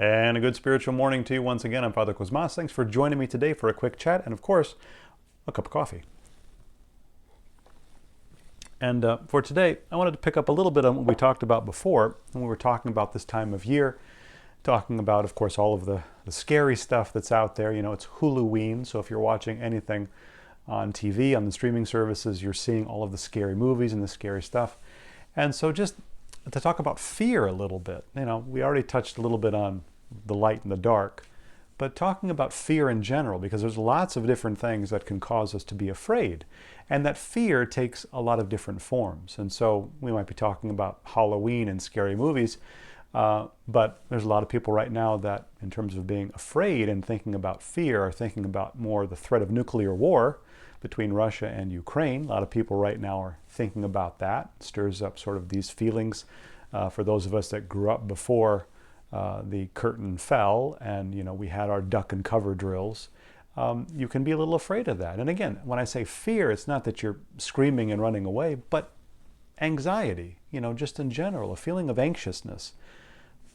And a good spiritual morning to you once again. I'm Father Cosmas. Thanks for joining me today for a quick chat and, of course, a cup of coffee. And for today, I wanted to pick up a little bit on what we talked about before when we were talking about this time of year, talking about, of course, all of the scary stuff that's out there. You know, it's Halloween, so if you're watching anything on TV, on the streaming services, you're seeing all of the scary movies and the scary stuff. And so just to talk about fear a little bit, you know, we already touched a little bit on the light and the dark, but talking about fear in general, because there's lots of different things that can cause us to be afraid. And that fear takes a lot of different forms. And so we might be talking about Halloween and scary movies, but there's a lot of people right now that, in terms of being afraid and thinking about fear, are thinking about more the threat of nuclear war between Russia and Ukraine. A lot of people right now are thinking about that. It stirs up sort of these feelings for those of us that grew up before the curtain fell and, you know, we had our duck and cover drills. You can be a little afraid of that. And again, when I say fear, it's not that you're screaming and running away, but anxiety, you know, just in general, a feeling of anxiousness.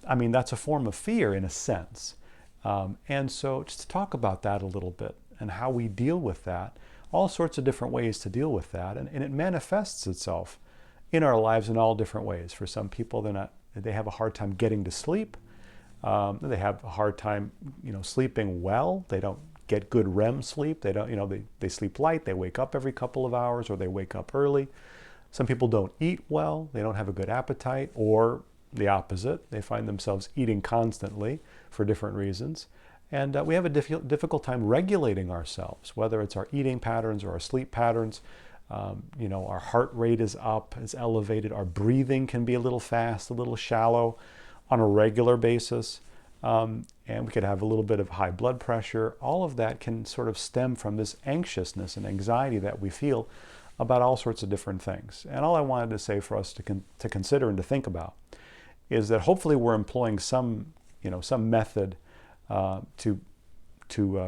I mean, that's a form of fear in a sense. And so just to talk about that a little bit and how we deal with that, all sorts of different ways to deal with that. And it manifests itself in our lives in all different ways. For some people, they have a hard time getting to sleep. They have a hard time, you know, sleeping well. They don't get good REM sleep. They don't, you know, they sleep light. They wake up every couple of hours, or they wake up early. Some people don't eat well. They don't have a good appetite, or the opposite. They find themselves eating constantly for different reasons. And we have a difficult time regulating ourselves, whether it's our eating patterns or our sleep patterns. You know, our heart rate is up, is elevated. Our breathing can be a little fast, a little shallow on a regular basis. And we could have a little bit of high blood pressure. All of that can sort of stem from this anxiousness and anxiety that we feel about all sorts of different things. And all I wanted to say for us to consider and to think about is that hopefully we're employing some method to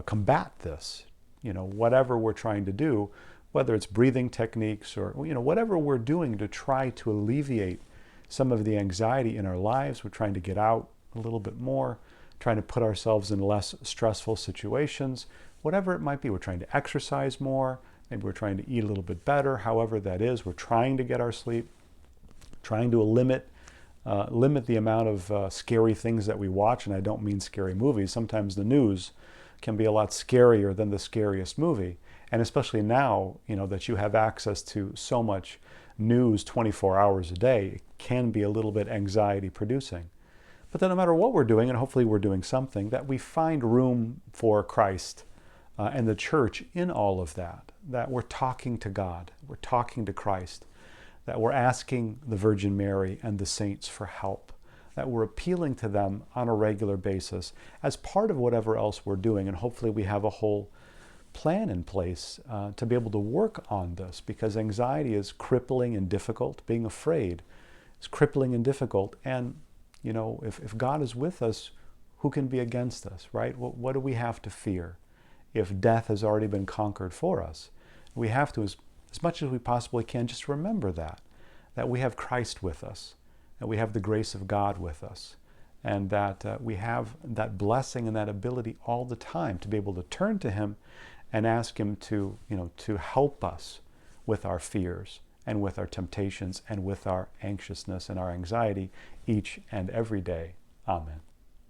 combat this. You know, whatever we're trying to do, whether it's breathing techniques or, you know, whatever we're doing to try to alleviate some of the anxiety in our lives. We're trying to get out a little bit more, trying to put ourselves in less stressful situations, whatever it might be. We're trying to exercise more. Maybe we're trying to eat a little bit better. However that is, we're trying to get our sleep, trying to limit the amount of scary things that we watch. And I don't mean scary movies. Sometimes the news can be a lot scarier than the scariest movie. And especially now, you know, that you have access to so much news 24 hours a day, it can be a little bit anxiety producing. But then no matter what we're doing, and hopefully we're doing something, that we find room for Christ and the church in all of that, that we're talking to God, we're talking to Christ, that we're asking the Virgin Mary and the saints for help, that we're appealing to them on a regular basis as part of whatever else we're doing. And hopefully we have a whole plan in place to be able to work on this, because anxiety is crippling and difficult. Being afraid is crippling and difficult. And, you know, if God is with us, who can be against us, right? What do we have to fear if death has already been conquered for us? We have to, as much as we possibly can, just remember that we have Christ with us, that we have the grace of God with us, and that we have that blessing and that ability all the time to be able to turn to Him and ask Him to, you know, to help us with our fears and with our temptations and with our anxiousness and our anxiety each and every day. Amen.